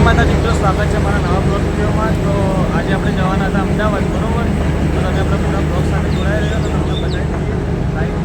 માતાજી મિત્રો, સ્વાગત છે મારા નવા બ્લોગ વિડીયોમાં. તો આજે આપણે જવાના હતા અમદાવાદ, બરોબર? તો તમે આપણા પૂરા બ્લોગ સાથે જોડાઈ રહ્યો તો તમને બતાવી દઈએ લાઈવ.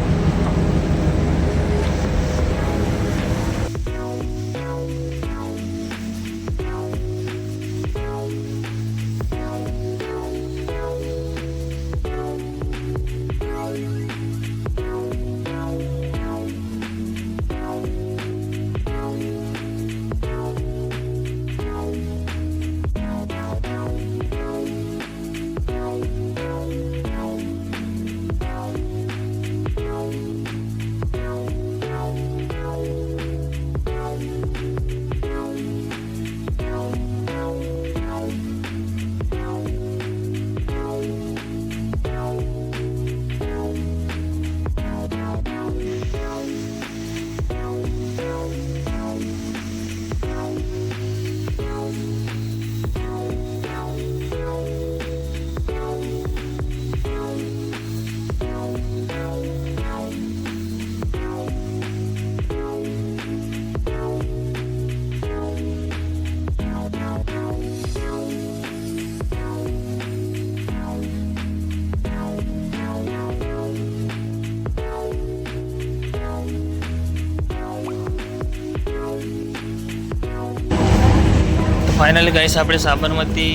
ફાઇનલી ગાઈસ આપણે સાબરમતી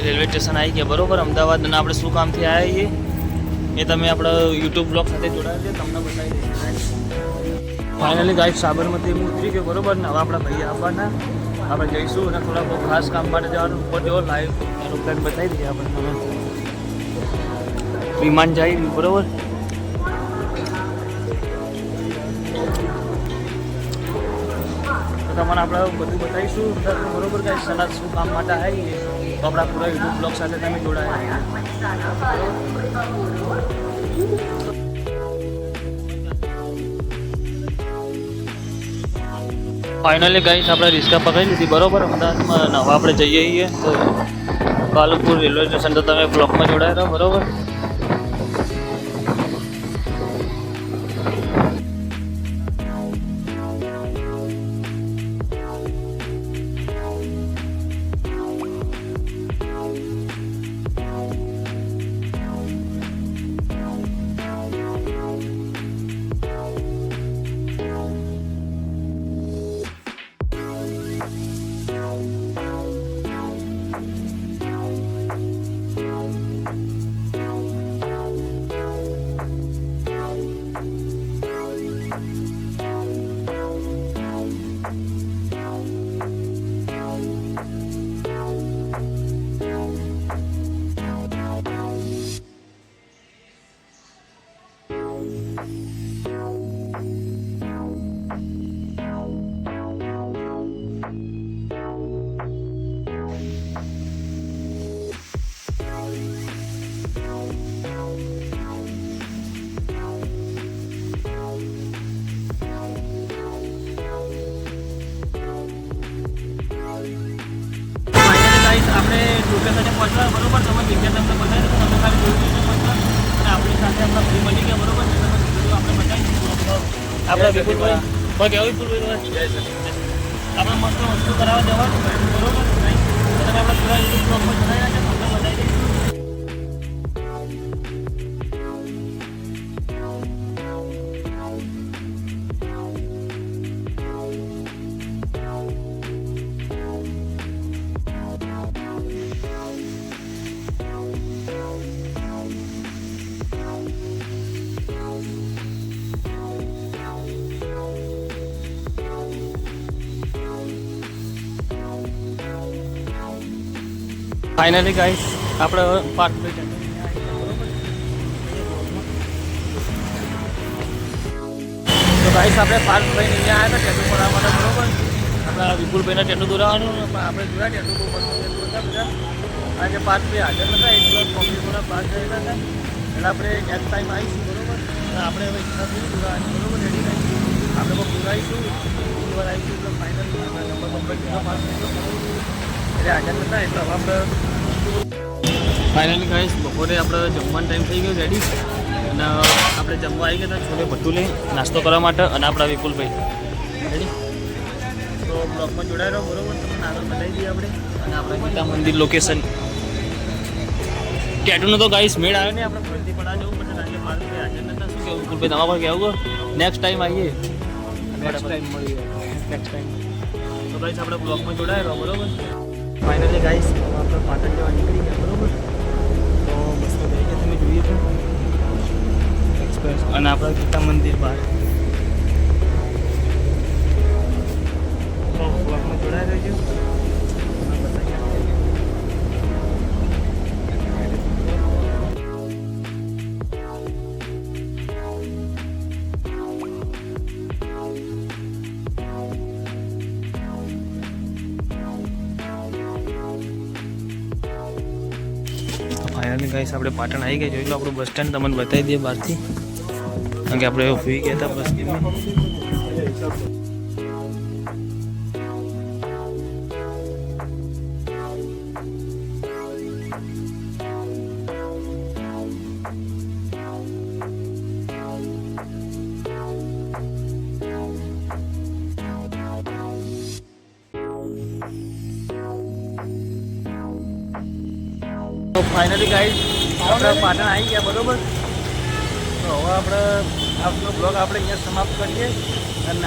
રેલવે સ્ટેશન આવી ગયા, બરોબર? અમદાવાદ. અને આપણે શું કામથી આવ્યા છીએ એ તમે આપણા યુટ્યુબ બ્લોગ સાથે જોડાયા છે, તમને બતાવી દઈશું. ફાઇનલી ગાઈસ સાબરમતી હું ઉતરી ગયો, બરોબર? ને હવે આપણા ભાઈ આવવાના, આપણે જઈશું અને થોડા બહુ ખાસ કામ માટે જવાનું. ઉપર જો લાઈવ એરોપ્લેન બતાવી દઈએ આપણે. વિમાન જાય રહ્યું, બરોબર? તમને આપણે બધું બતાવીશું, બરોબર ગાઈસ? સલાહ શું કામ માટે આવીએ તો આપણા પૂરા યુટ્યુબ બ્લોગ સાથે તમે જોડાયા. ફાઇનલી ગાઈસ આપણે રિક્ષા પકડી લીધી, બરોબર? અમદાવાદમાં. હવે આપણે જઈએ છીએ તો કાલુપુર રેલવે સ્ટેશન. તો તમે બ્લોગમાં જોડાયા રહો, બરોબર? આપણે લોકેશને પહોંચવા, બરોબર? તમે જગ્યા તમને બતાવી દો, તમે ખાલી જોઈ લઈને પહોંચવા. અને આપણી સાથે આપણા ભાઈ મળી ગયા, બરોબર? આપણે બતાવી આપણા વિપુલભાઈ કોઈ કહેવું વિપુલભાઈ આપણે મસ્ત વસ્તુ કરાવવા જવાનું, બરોબર? તમે આપણા પૂરા યુટ્યુબ બ્લોગમાં જણાવ્યા છે, તમને બતાવી દઈશું. ફાઇનલી ગાઈસ આપણે પાર્થભાઈ તો ગાઈસ આપણે પાર્થભાઈ અહીંયા આવ્યા હતા ટેટુ કરવા માટે, બરોબર? આપણા વિપુલભાઈના ટેટુ દોરાવાનું આપણે જોયા, ટેટુ બહુ મસ્ત હતા બધા. આજે પાર્થભાઈ હાજર હતા, એટલે કોમ્પ્યુટર થોડા બહાર ગયેલા હતા, એટલે આપણે નેક્સ્ટ ટાઈમ આવીશું, બરોબર? આપણે હવે ઈચ્છા થઈ દોરાવાની, બરોબર? રેડી થઈશું, આપણે બહુ પુરાઈશું, આવીશું એટલે ફાઇનલ નંબર પાસ થઈ ગયો, એટલે હાજર હતા. એટલે હવે આપણે ફાઇનલી ગાઈસ બપોરે આપણે જમવાનો ટાઈમ થઈ ગયો રેડી, અને આપણે જમવા આવી ગયા હતા છોલે ભટુલે નાસ્તો કરવા માટે. અને આપણા વિપુલભાઈ રેડી, તો બ્લોગમાં જોડાઈ રહ્યો બરોબર. તમને આગળ બતાવી દઈએ આપણે. અને આપણે ગીતા મંદિર લોકેશન ટેટુનો તો ગાઈસ મેળ આવ્યો નહીં. આપણે ફરતી પડા જવું પડશે કારણ કે મારું કોઈ હાજર નતા. શું કહેવું વિપુલભાઈ તમારા પર કહેવું નેક્સ્ટ ટાઈમ આવીએ, નેક્સ્ટ ટાઈમ મળીએ, નેક્સ્ટ ટાઈમ. તો ગાઈસ આપણે બ્લોગમાં જોડાઈ રહ્યો બરોબર. ફાઇનલી ગાઈસ આપણે પાટણ જવા નીકળી ગયા બરોબર. તો મસ્ત થઈ ગયા તમે જોઈએ તો એક્સપ્રેસ અને આપણા ગીતા મંદિર બહાર. તો બ્લોગમાં જોડાઈ રહેજો. ફાઇનલી ગાઈસ આપણે પાટણ આવી ગયા. જોઈ લો આપણું બસ સ્ટેન્ડ તમને બતાવી દઈએ બહારથી, કારણ કે આપણે ફૂઈ ગયા હતા બસ સ્ટેન્ડમાં. તો ફાઇનલી ગાઈસ આપણે પાટણ આવી ગયા બરોબર. તો હવે આપણે આપણો બ્લોગ આપણે અહીંયા સમાપ્ત કરીએ અને